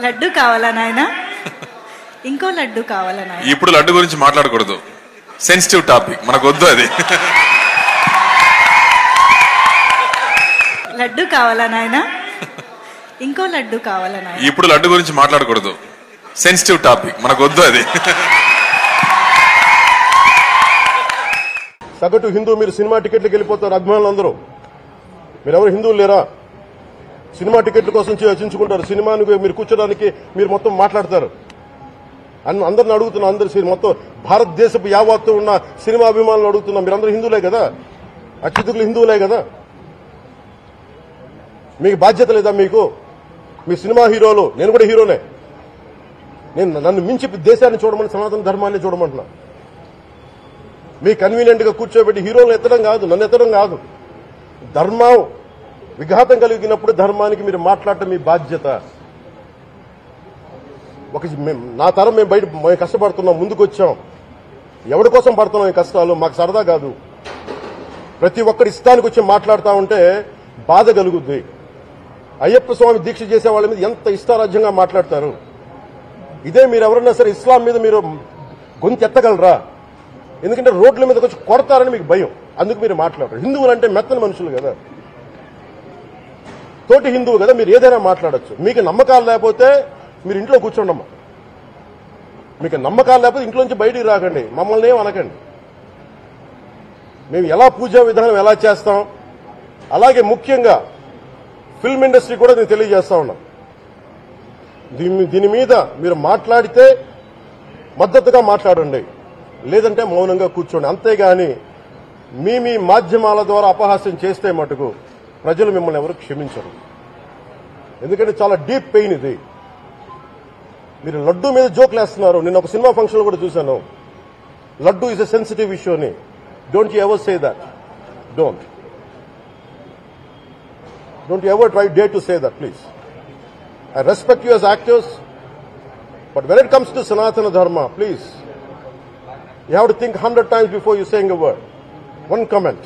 లడ్డు కావాలా నాయనా? ఇంకో లడ్డు కావాలా నాయనా? ఇప్పుడు లడ్డు గురించి మాట్లాడకూడదు, సెన్సిటివ్ టాపిక్, మనకు వద్దు అది. లడ్డు కావాలా నాయనా? ఇంకో లడ్డు కావాలా నాయనా? ఇప్పుడు లడ్డు గురించి మాట్లాడకూడదు, సెన్సిటివ్ టాపిక్, మనకు వద్దు అది. సగటు హిందూ మీరు సినిమా టికెట్లకు వెళ్ళిపోతారు. అభిమానులు అందరూ మీరెవరు హిందువులు లేరా? సినిమా టికెట్ల కోసం చర్చించుకుంటారు. సినిమాను మీరు కూర్చోడానికి మీరు మొత్తం మాట్లాడతారు. అందరిని అడుగుతున్నా, అందరు మొత్తం భారతదేశపు యావత్తు ఉన్న సినిమా అభిమానులు అడుగుతున్నా, మీరందరూ హిందువులే కదా? అత్యధికులు హిందువులే కదా? మీకు బాధ్యత లేదా? మీకు మీ సినిమా హీరోలు, నేను కూడా హీరోనే, నన్ను మించి దేశాన్ని చూడమని, సనాతన ధర్మాన్ని చూడమంటున్నా. మీ కన్వీనియంట్ గా కూర్చోబెట్టి హీరోలు ఎత్తడం కాదు, నన్ను ఎత్తడం కాదు. ధర్మం విఘాతం కలిగినప్పుడు ధర్మానికి మీరు మాట్లాడటం మీ బాధ్యత. నా తరం మేము కష్టపడుతున్నాం, ముందుకు వచ్చాం. ఎవరి కోసం పడుతున్నాం ఈ కష్టాలు? మాకు సరదా కాదు. ప్రతి ఒక్కరి ఇష్టానికి వచ్చి మాట్లాడుతూ ఉంటే బాధ కలుగుద్ది. అయ్యప్ప స్వామి దీక్ష చేసే వాళ్ళ మీద ఎంత ఇష్టారాజ్యంగా మాట్లాడతారు. ఇదే మీరు ఎవరన్నా సరే ఇస్లాం మీద మీరు గొంతు ఎత్తగలరా? ఎందుకంటే రోడ్ల మీదకి వచ్చి కొడతారని మీకు భయం, అందుకు మీరు మాట్లాడరు. హిందువులు అంటే మెత్తని మనుషులు కదా, తోటి హిందువు కదా, మీరు ఏదైనా మాట్లాడచ్చు. మీకు నమ్మకాలు లేకపోతే మీరు ఇంట్లో కూర్చోండమ్మా. మీకు నమ్మకాలు లేకపోతే ఇంట్లోంచి బయటికి రాకండి, మమ్మల్ని ఏం అనకండి. మేము ఎలా పూజా విధానం ఎలా చేస్తాం, అలాగే ముఖ్యంగా ఫిల్మ్ ఇండస్ట్రీ కూడా నేను తెలియజేస్తా ఉన్నాం. దీని మీద మీరు మాట్లాడితే మద్దతుగా మాట్లాడండి, లేదంటే మౌనంగా కూర్చోండి. అంతేగాని మీ మాధ్యమాల ద్వారా అపహాస్యం చేస్తే మటుకు ప్రజలు మిమ్మల్ని ఎవరు క్షమించరు. ఎందుకంటే చాలా డీప్ పెయిన్ ఇది. మీరు లడ్డు మీద జోక్లు వేస్తున్నారు. నేను ఒక సినిమా ఫంక్షన్ కూడా చూశాను. Laddu is a sensitive issue అని. Don't you ever say that. Don't you ever tried to say that, please. I respect you as actors, but when it comes to Sanatana Dharma, please, you have to think 100 times before you saying a word. One comment.